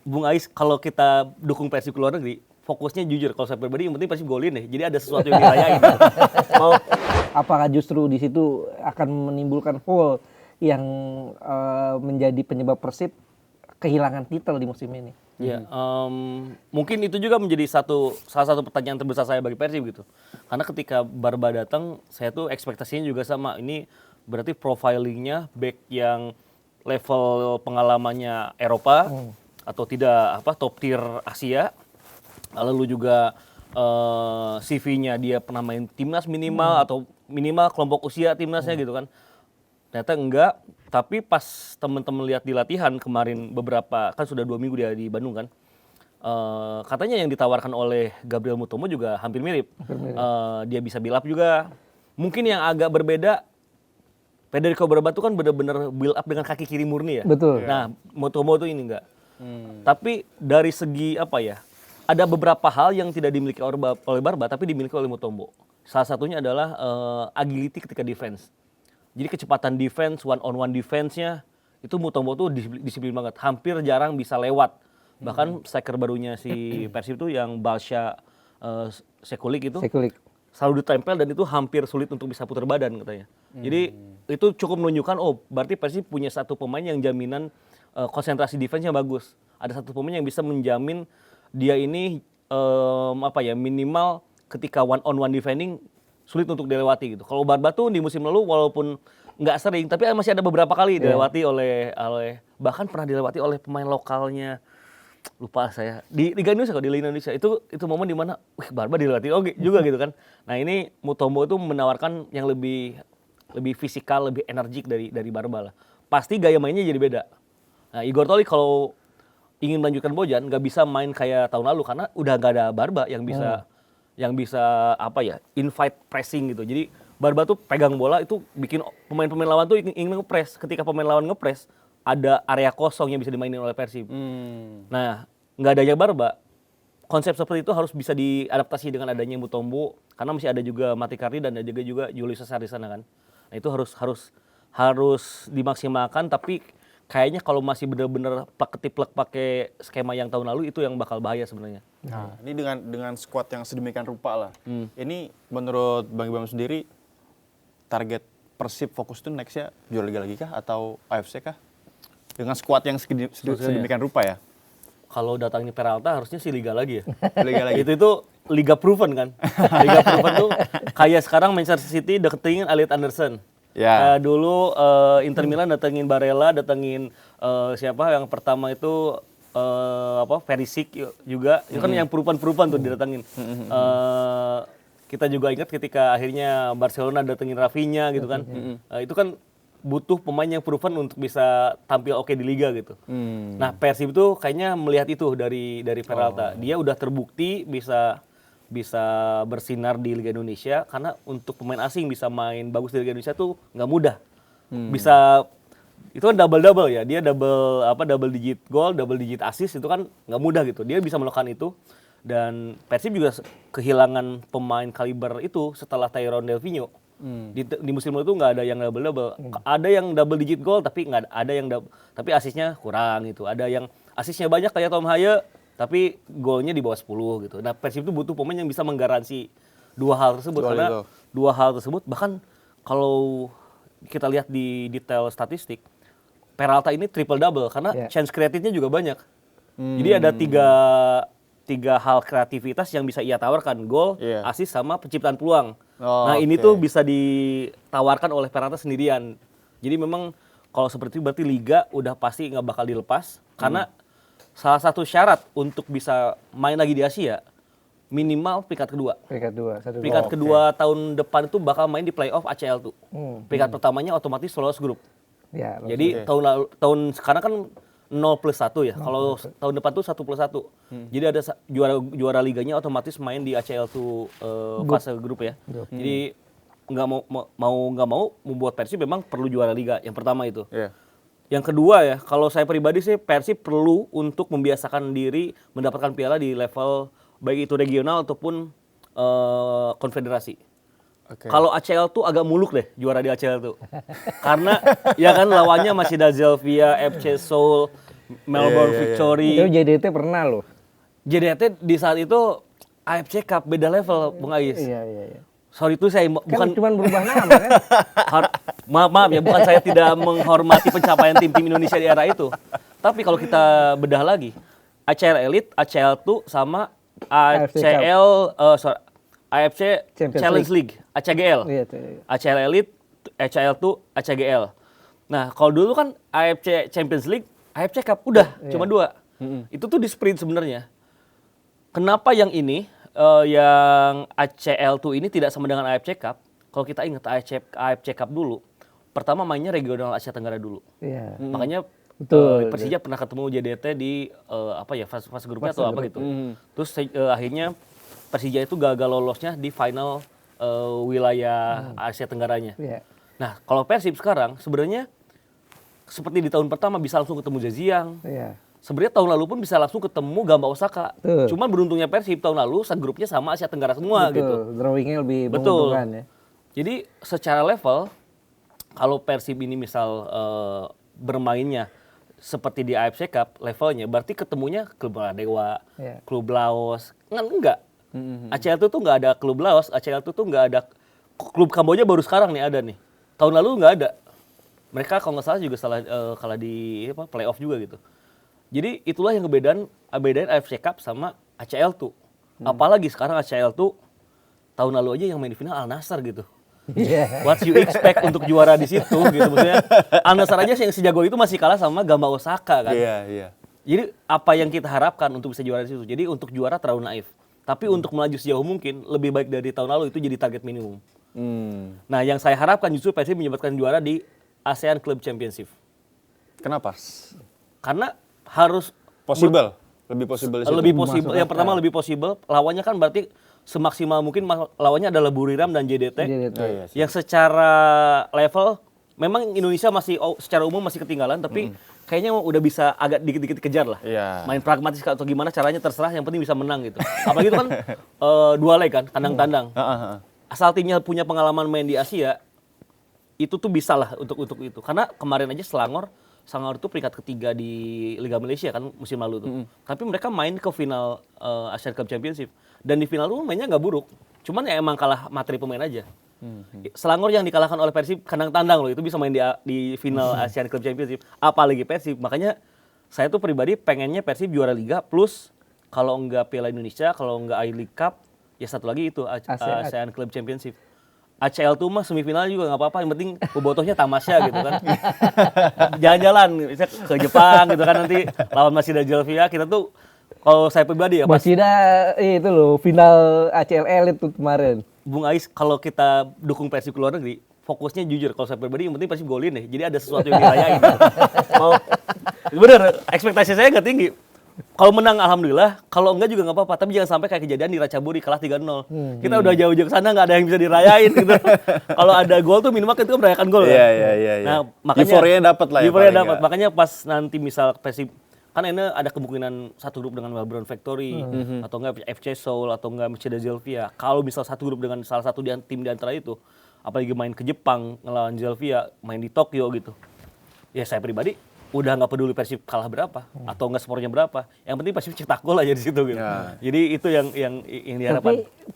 Bung Ais, kalau kita dukung Persib ke luar negeri, fokusnya jujur kalau saya pribadi yang penting Persib golin deh. Jadi ada sesuatu yang dirayain. Mau Apakah justru di situ akan menimbulkan hole yang menjadi penyebab Persib kehilangan titel di musim ini? ya, mungkin itu juga menjadi salah satu pertanyaan terbesar saya bagi Persib gitu. Karena ketika Barba datang, saya tuh ekspektasinya juga sama. Ini berarti profilingnya back yang level pengalamannya Eropa atau tidak top tier Asia. Lalu juga CV-nya dia pernah main timnas minimal atau minimal kelompok usia timnasnya gitu kan. Ternyata enggak, tapi pas teman-teman lihat di latihan kemarin beberapa, kan sudah 2 minggu dia di Bandung kan. Katanya yang ditawarkan oleh Gabriel Mutombo juga hampir mirip. Dia bisa build up juga. Mungkin yang agak berbeda, Federico Barba tuh kan benar-benar build up dengan kaki kiri murni ya. Betul. Nah, Mutombo tuh ini enggak. Tapi dari segi apa ya, ada beberapa hal yang tidak dimiliki oleh Barba tapi dimiliki oleh Mutombo. Salah satunya adalah agility ketika defense. Jadi kecepatan defense, one-on-one defense-nya itu Mutombo tuh disiplin banget. Hampir jarang bisa lewat. Bahkan striker barunya si Persib itu yang Balsha Sekulik itu selalu ditempel dan itu hampir sulit untuk bisa putar badan katanya. Jadi itu cukup menunjukkan berarti Persib punya satu pemain yang jaminan konsentrasi defense-nya bagus. Ada satu pemain yang bisa menjamin dia ini minimal ketika one-on-one defending sulit untuk dilewati gitu. Kalau Barba tuh di musim lalu walaupun nggak sering, tapi masih ada beberapa kali dilewati oleh bahkan pernah dilewati oleh pemain lokalnya. Lupa saya. Di Liga Indonesia di Liga Indonesia itu momen di mana Barba dilewati juga gitu kan. Nah, ini Mutombo itu menawarkan yang lebih fisikal, lebih energik dari Barba lah. Pasti gaya mainnya jadi beda. Nah, Igor Toli kalau ingin melanjutkan Bojan nggak bisa main kayak tahun lalu karena udah nggak ada Barba yang bisa invite pressing gitu. Jadi Barba tuh pegang bola itu bikin pemain-pemain lawan tuh ingin nge-press. Ketika pemain lawan nge-press, ada area kosong yang bisa dimainin oleh Persib. Nah, nggak adanya Barba, konsep seperti itu harus bisa diadaptasi dengan adanya Mutombo karena masih ada juga Matikardi dan ada juga Julius Cesar di sana kan. Nah, itu harus dimaksimalkan, tapi kayaknya kalau masih benar-benar plek-ketiplek pakai skema yang tahun lalu itu yang bakal bahaya sebenarnya. Nah, ini dengan squad yang sedemikian rupa lah. Ini menurut Bang Ibam sendiri target Persib fokus tuh nextnya juara Liga lagi kah atau AFC kah? Dengan squad yang sedemikian rupa ya. Kalau datangnya Peralta harusnya sih Liga lagi ya. Liga lagi. Itu Liga proven kan. Liga proven tuh kayak sekarang Manchester City datengin Elliot Anderson. Ya. Dulu Inter Milan datengin Barella, datengin siapa yang pertama itu Perisic juga. Itu kan yang perupan-perupan tuh didatengin. Kita juga ingat ketika akhirnya Barcelona datengin Rafinha gitu kan. Itu kan butuh pemain yang proven untuk bisa tampil oke di liga gitu. Nah, Persib itu kayaknya melihat itu dari Peralta. Dia udah terbukti bisa bersinar di Liga Indonesia karena untuk pemain asing bisa main bagus di Liga Indonesia tuh nggak mudah. Bisa itu kan double ya. Dia double digit gol, double digit assist itu kan nggak mudah gitu. Dia bisa melakukan itu dan Persib juga kehilangan pemain kaliber itu setelah Tyrone Delvinho. Di musim lalu itu nggak ada yang double. Ada yang double digit gol tapi nggak ada yang tapi asisnya kurang gitu. Ada yang asisnya banyak kayak Tom Haye tapi golnya di bawah 10 gitu. Nah, Persib itu butuh pemain yang bisa menggaransi dua hal tersebut karena dua hal tersebut bahkan kalau kita lihat di detail statistik Peralta ini triple double karena chance creative-nya juga banyak. Jadi ada tiga hal kreativitas yang bisa ia tawarkan, gol, assist sama penciptaan peluang. Nah, ini tuh bisa ditawarkan oleh Peralta sendirian. Jadi memang kalau seperti itu berarti liga udah pasti nggak bakal dilepas karena salah satu syarat untuk bisa main lagi di Asia minimal peringkat kedua. Peringkat kedua tahun depan itu bakal main di playoff ACL tuh. Peringkat pertamanya otomatis lolos grup. Ya, jadi tahun sekarang kan 0+1 ya. Kalau tahun depan tuh 1+1. Jadi ada juara liganya otomatis main di ACL tuh fase grup ya. Jadi nggak mau membuat Persib memang perlu juara liga. Yang pertama itu. Yang kedua ya, kalau saya pribadi sih Persib perlu untuk membiasakan diri mendapatkan piala di level baik itu regional ataupun konfederasi. Kalau ACL tuh agak muluk deh juara di ACL tuh. Karena ya kan lawannya masih ada Zelvia, FC Seoul, Melbourne Victory. Itu JDT pernah loh. JDT di saat itu AFC Cup beda level, Bung Ais. Iya. Sorry itu saya Kan bukan cuma berubah nama kan. maaf ya, bukan saya tidak menghormati pencapaian tim-tim Indonesia di era itu. Tapi kalau kita bedah lagi, ACL Elite, ACL 2 sama AFC Champions Challenge League, ACGL. Iya, ACL Elite, ACL 2, ACGL. Nah, kalau dulu kan AFC Champions League, AFC Cup udah cuma 2. Itu tuh di sprint sebenarnya. Kenapa yang ini yang ACL 2 ini tidak sama dengan AFC Cup? Kalau kita ingat AFC Cup dulu, pertama mainnya regional Asia Tenggara dulu. Iya. Makanya Persija pernah ketemu JDT di fase grupnya atau apa gitu. Terus akhirnya Persija itu gagal lolosnya di final wilayah Asia Tenggaranya. Iya. Nah, kalau Persib sekarang sebenarnya seperti di tahun pertama bisa langsung ketemu Zhejiang. Iya. Sebenarnya tahun lalu pun bisa langsung ketemu Gamba Osaka. Cuman beruntungnya Persib tahun lalu grupnya sama Asia Tenggara semua gitu. Drawingnya lebih menguntungkan ya. Jadi secara level kalau Persib ini misal bermainnya seperti di AFC Cup levelnya, berarti ketemunya klub Dewa, klub Laos. Enggak. ACL itu tuh nggak ada klub Laos, ACL itu tuh nggak ada klub Kamboja baru sekarang nih ada nih. Tahun lalu nggak ada. Mereka kalau nggak salah juga kalah di playoff juga gitu. Jadi itulah yang bedain AFC Cup sama ACL tuh. Apalagi sekarang ACL tuh tahun lalu aja yang main di final Al Nassr gitu. What you expect untuk juara di situ gitu maksudnya. Al Nassr aja yang sejago itu masih kalah sama Gamba Osaka kan. Iya. Jadi apa yang kita harapkan untuk bisa juara di situ? Jadi untuk juara terlalu naif. Tapi untuk melaju sejauh mungkin lebih baik dari tahun lalu itu jadi target minimum. Nah, yang saya harapkan justru Persib menyebabkan juara di ASEAN Club Championship. Kenapa? Karena harus lebih possible. Yang pertama lebih possible. Lawannya kan berarti semaksimal mungkin lawannya adalah Buriram dan JDT. Yang secara level memang Indonesia masih secara umum masih ketinggalan, tapi kayaknya udah bisa agak dikit-dikit kejar lah. Main pragmatis atau gimana caranya terserah, yang penting bisa menang gitu. Apalagi itu kan dua leg kan, tandang-tandang. Asal timnya punya pengalaman main di Asia, itu tuh bisa lah untuk itu. Karena kemarin aja Selangor itu peringkat ketiga di Liga Malaysia kan musim lalu tuh. Tapi mereka main ke final Asian Cup Championship. Dan di final tuh mainnya nggak buruk. Cuman ya emang kalah materi pemain aja. Selangor yang dikalahkan oleh Persib kandang tandang loh, itu bisa main di final Asian Cup Championship. Apalagi Persib. Makanya saya tuh pribadi pengennya Persib juara Liga plus kalau enggak Piala Indonesia, kalau enggak I-League Cup, ya satu lagi itu ASEAN Club Championship. ACL tuh mah semifinal juga nggak apa-apa, yang penting bobotohnya tamasya gitu kan. Jalan-jalan bisa ke Jepang gitu kan, nanti lawan Masida Jelvia. Kita tuh kalau saya pribadi ya Masida itu loh final ACL Elite tuh kemarin. Bung Ais, kalau kita dukung Persib ke luar negeri, fokusnya jujur kalau saya pribadi yang penting Persib golin deh. Jadi ada sesuatu yang dirayain. Bener, ekspektasi saya nggak tinggi. Kalau menang alhamdulillah, kalau enggak juga nggak apa-apa. Tapi jangan sampai kayak kejadian di Ratchaburi kalah 3-0. Kita udah jauh-jauh ke sana nggak ada yang bisa dirayain gitu. Kalau ada gol tuh minimal kita merayakan gol kan. Iya. Nah, makanya euforia dapat lah ya. Euforia dapat. Makanya pas nanti misal Persib kan ini ada kemungkinan satu grup dengan Melbourne Victory atau enggak FC Seoul atau enggak Masida Jelvia. Kalau misal satu grup dengan salah satu tim di antara itu, apalagi main ke Jepang ngelawan Jelvia, main di Tokyo gitu. Ya saya pribadi udah nggak peduli Persib kalah berapa atau nggak skornya berapa, yang penting Persib cetak gol aja di situ gitu. Jadi itu yang diharapkan. Tapi